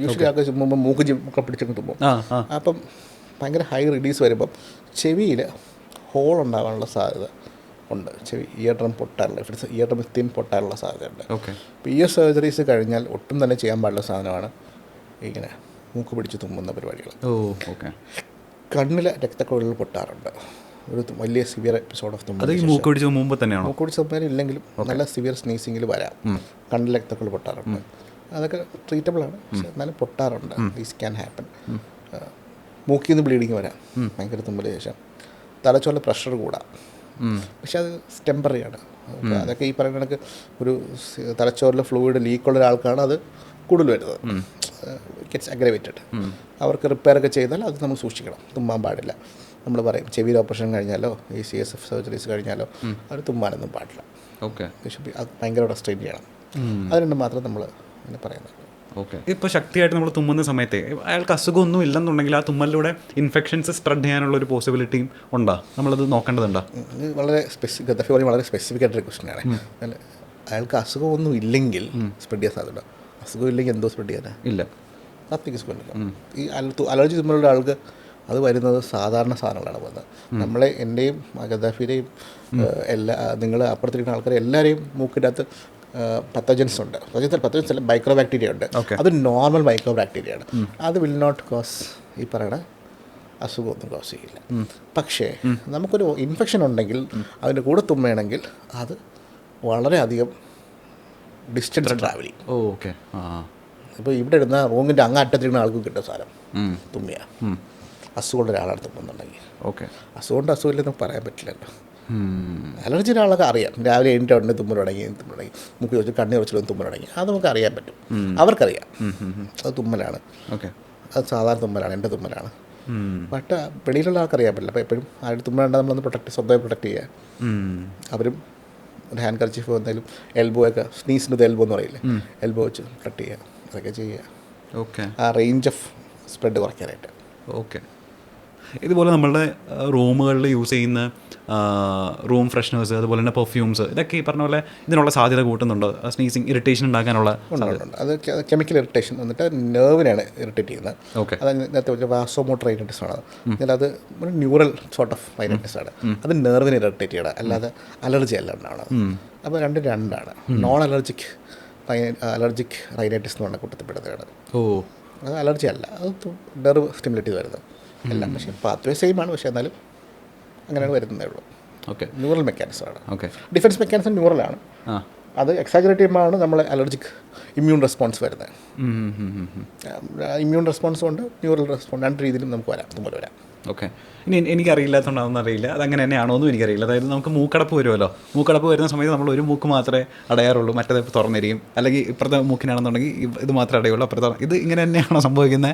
Usually ആൾക്ക് ചുമ്മുമ്പോൾ മൂക്ക് പിടിച്ചൊക്കെ തുമ്പും. അപ്പം ഭയങ്കര ഹൈ റിലീസ് വരുമ്പം ചെവിയിൽ ഹോൾ ഉണ്ടാകാനുള്ള സാധ്യത ഉണ്ട്. ചെവി ഇയർ ഡ്രം പൊട്ടാനുള്ള ഇയർ ഡ്രം തിൻ പൊട്ടാനുള്ള സാധ്യതയുണ്ട്. ഇപ്പോൾ ഇയർ സർജറീസ് കഴിഞ്ഞാൽ ഒട്ടും തന്നെ ചെയ്യാൻ പാടുള്ള സാധനമാണ് ഇങ്ങനെ മൂക്ക് പിടിച്ച് തുമ്മുന്ന പരിപാടികൾ. കണ്ണിലെ രക്തക്കുഴലുകൾ പൊട്ടാറുണ്ട്. ഒരു വലിയ സിവിയർ എപ്പിസോഡ് ഓഫ് തുമ്മൽ മൂക്ക് പിടിച്ച് മുമ്പ് തന്നെയാണ്. മൂക്ക് പിടിച്ച് തുമ്മാൻ ഇല്ലെങ്കിലും നല്ല സിവിയർ സ്നീസിങ്ങിൽ വരാം. കണ്ണിലെ രക്തക്കുഴൽ പൊട്ടാറുണ്ട്. അതൊക്കെ ട്രീറ്റബിളാണ്, പക്ഷെ എന്നാലും പൊട്ടാറുണ്ട്. These can happen. മൂക്കിൽ നിന്ന് ബ്ലീഡിങ് വരാം ഭയങ്കര തുമ്മലിന് ശേഷം. തലച്ചോറിൽ പ്രഷർ കൂടാം, പക്ഷെ അത് ടെമ്പററിയാണ്. അതൊക്കെ ഈ പറയുന്ന കണക്ക് ഒരു തലച്ചോറിൽ ഫ്ലൂയിഡ് ലീക്കുള്ള ഒരാൾക്കാണ് അത് കൂടുതൽ വരുന്നത്. Gets aggravated. അവർക്ക് റിപ്പയർ ഒക്കെ ചെയ്താൽ അത് നമ്മൾ സൂക്ഷിക്കണം, തുമ്മാൻ പാടില്ല. നമ്മൾ പറയും ചെവിയിൽ ഓപ്പറേഷൻ കഴിഞ്ഞാലോ ഈ CSF സർജറീസ് കഴിഞ്ഞാലോ അവർ തുമ്മാനൊന്നും പാടില്ല. അത് ഭയങ്കര റെസ്ട്രെയിൻ ചെയ്യണം. അതുകൊണ്ട് മാത്രം നമ്മൾ അങ്ങനെ പറയുന്നത്. ഇപ്പോൾ ശക്തിയായിട്ട് നമ്മൾ തുമ്മുന്ന സമയത്ത് അയാൾക്ക് അസുഖമൊന്നും ഇല്ലെന്നുണ്ടെങ്കിൽ ആ തുമ്മലിലൂടെ ഇൻഫെക്ഷൻസ് സ്പ്രെഡ് ചെയ്യാനുള്ള ഒരു പോസിബിലിറ്റിയും ഉണ്ടോ? നമ്മളത് നോക്കേണ്ടതുണ്ടോ? ഇത് വളരെ വളരെ സ്പെസിഫിക് ആയിട്ടൊരു ക്വസ്റ്റ്യനാണ്. അയാൾക്ക് അസുഖമൊന്നും ഇല്ലെങ്കിൽ സ്പ്രെഡ് ചെയ്യാൻ സാധ്യത. അസുഖം ഇല്ലെങ്കിൽ എന്തോ സ്പ്രെഡ് ചെയ്യാനാ? ഇല്ല, അത്രയ്ക്ക് സ്പ്രെഡ്. ഈ അലർജി തുമ്മലുള്ള ആൾക്ക് അത് വരുന്നത് സാധാരണ സാധനങ്ങളാണ് വന്നത്. നമ്മളെ എൻ്റെയും ഗദ്ദാഫിയുടെയും നിങ്ങൾ അപ്പുറത്തിരിക്കുന്ന ആൾക്കാരെ എല്ലാവരെയും മൂക്കിൻ്റെ അകത്ത് പത്തോജൻസ് ഉണ്ട്. പത്തോജൻസ് അല്ല, മൈക്രോ ബാക്ടീരിയ ഉണ്ട്. അത് നോർമൽ മൈക്രോ ബാക്ടീരിയയാണ്. അത് വിൽ നോട്ട് കോസ് ഈ പറയണ അസുഖമൊന്നും കോസ് ചെയ്യില്ല. പക്ഷേ നമുക്കൊരു ഇൻഫെക്ഷൻ ഉണ്ടെങ്കിൽ അതിൻ്റെ കൂടെ തുമ്മയാണെങ്കിൽ അത് വളരെയധികം ഡിസ്റ്റൻസ് ട്രാവൽ ചെയ്യും. ഇപ്പോൾ ഇവിടെ ഇടുന്ന റൂമിൻ്റെ അങ്ങ് അറ്റത്തിരിക്കുന്ന ആൾക്കും കിട്ടും സാധനം തുമ്മിയ. അസുഖമുള്ള ഒരാളാണ് തുമ്മുന്നുണ്ടെങ്കിൽ. അസുഖമില്ലെന്ന് പറയാൻ പറ്റില്ലല്ലോ. അലർജി ഒരാളൊക്കെ അറിയാം. രാവിലെ എണീറ്റ് ഉടനെ തുമ്മൽ തുടങ്ങി മുക്കി വെച്ച് കണ്ണി വെച്ചിട്ട് തുമ്മൽ തുടങ്ങി, അത് നമുക്ക് അറിയാൻ പറ്റും. അവർക്കറിയാം അത് തുമ്മലാണ്, അത് സാധാരണ തുമ്മലാണ്, എൻ്റെ തുമ്മലാണ്. ബട്ട് വെളിയിലുള്ള ആൾക്കറിയാൻ പറ്റില്ല. അപ്പോൾ എപ്പോഴും ആരുടെ തുമ്മലുണ്ടെങ്കിൽ നമ്മളൊന്ന് സ്വന്തമായി പ്രൊട്ടക്റ്റ് ചെയ്യുക. അവരും ഒരു ഹാൻഡ് കർച്ചീഫ് എന്തെങ്കിലും എൽബോ ഒക്കെ സ്നീസിൻ്റെ എൽബോ എന്ന് പറയില്ലേ, എൽബോ വെച്ച് പ്രൊട്ടക്റ്റ് ചെയ്യുക. അതൊക്കെ ചെയ്യുക, ആ റേഞ്ച് ഓഫ് സ്പ്രെഡ് കുറയ്ക്കാനായിട്ട്. ഇതുപോലെ നമ്മളുടെ റൂമുകളിൽ യൂസ് ചെയ്യുന്ന റൂം ഫ്രഷ്നേഴ്സ്, അതുപോലെ തന്നെ പെർഫ്യൂംസ്, ഇതൊക്കെ ഈ പറഞ്ഞ പോലെ ഇതിനുള്ള സാധ്യത കൂട്ടുന്നുണ്ടോ? സ്നീസിങ് ഇറിറ്റേഷൻ ഉണ്ടാക്കാനുള്ള? അത് കെമിക്കൽ ഇറിറ്റേഷൻ വന്നിട്ട് നെർവിനാണ് ഇറിറ്റേറ്റ് ചെയ്യുന്നത്. അത് നേരത്തെ വാസോമോട്ടർ റൈനൈറ്റിസ് ആണ്. എന്നാൽ അത് ഒരു ന്യൂറൽ സോർട്ട് ഓഫ് റൈനൈറ്റിസ് ആണ്. അത് നെർവിനെ ഇറിറ്റേറ്റ് ചെയ്യണം, അല്ലാതെ അലർജി അല്ല ഉണ്ടാവണം. അപ്പോൾ രണ്ടാണ്. നോൺ അലർജിക് റൈനൈറ്റിസ് എന്ന് പറഞ്ഞ കൂട്ടത്തിൽപ്പെടുന്നതാണ്. അത് അലർജി അല്ല, അത് നെർവ് സ്റ്റിമുലേറ്റ് ചെയ്ത് വരുന്നത് എല്ലാം. പക്ഷേ പാത്വേ സെയിം ആണ്, പക്ഷേ എന്നാലും അങ്ങനെയാണ് വരുന്നതേ ഉള്ളൂ. ന്യൂറൽ മെക്കാനിസമാണ്. ഡിഫൻസ് മെക്കാനിസം ന്യൂറലാണ്. അത് എക്സാജറേറ്റ് ചെയ്യുമ്പോഴാണ് നമ്മളെ അലർജിക് ഇമ്മ്യൂൺ റെസ്പോൺസ് വരുന്നത്. ഇമ്മ്യൂൺ റെസ്പോൺസ് കൊണ്ട് ന്യൂറൽ റെസ്പോൺസ് രണ്ട് രീതിയിലും നമുക്ക് തുമ്മൽ വരാം. ഇനി എനിക്കറിയില്ലാത്തതുകൊണ്ടാണെന്ന് അറിയില്ല, അതങ്ങനെ തന്നെയാണോ എന്നും എനിക്കറിയില്ല. അതായത് നമുക്ക് മൂക്കടപ്പ് വരുമല്ലോ, മൂക്കടപ്പ് വരുന്ന സമയത്ത് നമ്മൾ ഒരു മൂക്ക് മാത്രമേ അടയാറുള്ളൂ, മറ്റേത് തുറന്നിരിക്കും. അല്ലെങ്കിൽ ഇപ്പുറത്തെ മൂക്കിനാണെന്നുണ്ടെങ്കിൽ ഇത് മാത്രമേ അടയുള്ളൂ, അപ്പുറത്തെ ഇത് ഇങ്ങനെ തന്നെയാണോ സംഭവിക്കുന്നത്?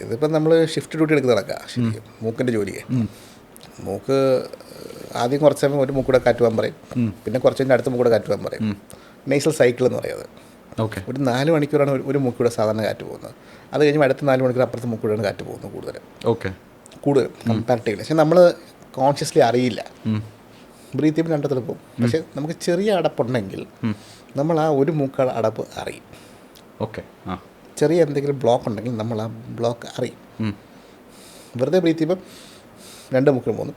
ഇതിപ്പം നമ്മൾ ഷിഫ്റ്റ് ഡ്യൂട്ടി എടുത്ത് നടക്കുക ശരിക്കും മൂക്കിൻ്റെ ജോലിക്ക്. മൂക്ക് ആദ്യം കുറച്ച് സമയം ഒരു മൂക്കൂടെ കാറ്റ് പോകാൻ പറയും, പിന്നെ കുറച്ച് കഴിഞ്ഞാൽ അടുത്ത മൂക്കൂടെ കാറ്റ് പോകാൻ പറയും. നേസൽ സൈക്കിൾ എന്ന് പറയുന്നത്. ഒരു 4 മണിക്കൂറാണ് ഒരു മൂക്കൂടെ സാധാരണ കാറ്റ് പോകുന്നത്. അത് കഴിഞ്ഞ് അടുത്ത 4 മണിക്കൂർ അപ്പുറത്തെ മൂക്കൂടെയാണ് കാറ്റ് പോകുന്നത് കൂടുതൽ കമ്പാരിറ്റീവ്ലി. പക്ഷെ നമ്മൾ കോൺഷ്യസ്ലി അറിയില്ല. ബ്രീത്ത് ചെയ്യുമ്പോൾ രണ്ടത്തിൽ പോകും. പക്ഷെ നമുക്ക് ചെറിയ അടപ്പുണ്ടെങ്കിൽ നമ്മൾ ആ ഒരു മൂക്ക അടപ്പ് അറിയും. ചെറിയ എന്തെങ്കിലും ബ്ലോക്ക് ഉണ്ടെങ്കിൽ നമ്മൾ ആ ബ്ലോക്ക് അറിയും. വെറുതെ ബ്രീത്ത് ചെയ്യുമ്പോൾ 2 മൂക്കിൽ പോകുന്നു.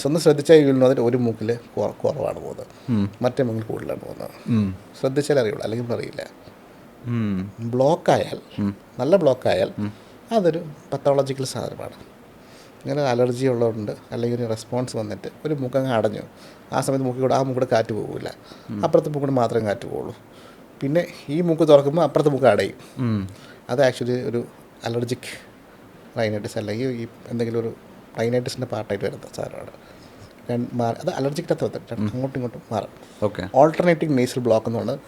സ്വന്തം ശ്രദ്ധിച്ചാൽ അതിൽ ഒരു മൂക്കിൽ കുറവാണ് പോകുന്നത്, മറ്റേ മൂക്കിൽ കൂടുതലാണ് പോകുന്നത്. ശ്രദ്ധിച്ചാൽ അറിയുള്ളൂ, അല്ലെങ്കിൽ അറിയില്ല. ബ്ലോക്കായാൽ, നല്ല ബ്ലോക്കായാൽ അതൊരു പത്തോളജിക്കൽ സാധനമാണ്. ഇങ്ങനെ അലർജി ഉള്ളതുകൊണ്ട് അല്ലെങ്കിൽ ഒരു റെസ്പോൺസ് വന്നിട്ട് ഒരു മൂക്കങ്ങ് അടഞ്ഞു, ആ സമയത്ത് ആ മൂക്കൂടെ കാറ്റ് പോകില്ല, അപ്പുറത്തെ മൂക്കൂടെ മാത്രമേ കാറ്റ് പോകുള്ളൂ. പിന്നെ ഈ മൂക്ക് തുറക്കുമ്പോൾ അപ്പുറത്തെ മൂക്ക് അടയും. അത് ആക്ച്വലി ഒരു അലർജിക് റൈനൈറ്റിസ് അല്ലെങ്കിൽ ഈ എന്തെങ്കിലും ഒരു റൈനൈറ്റിസിൻ്റെ പാർട്ടായിട്ട് വരുന്ന സാധനമാണ്. അത് അലർജിക്കിനകത്ത് വന്നിട്ട് അങ്ങോട്ടും ഇങ്ങോട്ടും മാറും. ഓൾട്ടർനേറ്റിംഗ് നേസൽ ബ്ലോക്ക് എന്ന് പറഞ്ഞാൽ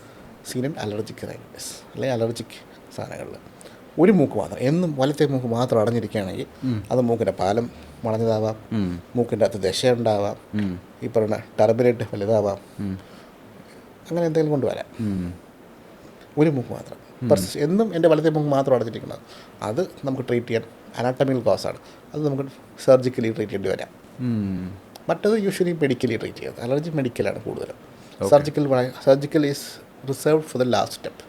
സീൻ അലർജിക് റൈനൈറ്റിസ് അല്ലെങ്കിൽ അലർജിക് സാധനങ്ങളിൽ ഒരു മൂക്ക് മാത്രം, എന്നും വലത്തെ മൂക്ക് മാത്രം അടഞ്ഞിരിക്കുകയാണെങ്കിൽ അത് മൂക്കിൻ്റെ പാലം വളഞ്ഞതാവാം, മൂക്കിൻ്റെ അകത്ത് ദശയുണ്ടാവാം, ഈ പറയുന്ന ടർബിനേറ്റ് വലുതാവാം, അങ്ങനെ എന്തെങ്കിലും കൊണ്ടുവരാം. ഒരു മൂക്ക് മാത്രം എന്നും എൻ്റെ വലത്തെ മൂക്ക് മാത്രം അടഞ്ഞിരിക്കുന്നത്, അത് നമുക്ക് ട്രീറ്റ് ചെയ്യാൻ അനാട്ടമിക്കൽ കോസാണ്. അത് നമുക്ക് സർജിക്കലി ട്രീറ്റ് ചെയ്യേണ്ടി വരാം. മറ്റത് യൂഷ്വലി മെഡിക്കലി ട്രീറ്റ് ചെയ്യുന്നത്. അലർജി മെഡിക്കലാണ് കൂടുതലും. Surgical is reserved for the last step.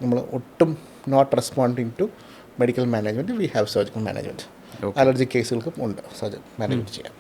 നമ്മൾ ഒട്ടും not responding to medical management we have surgical management. Allergy കേസുകൾക്കും ഉണ്ട് സർജറി മാനേജ്മെൻറ്റ് ചെയ്യാം.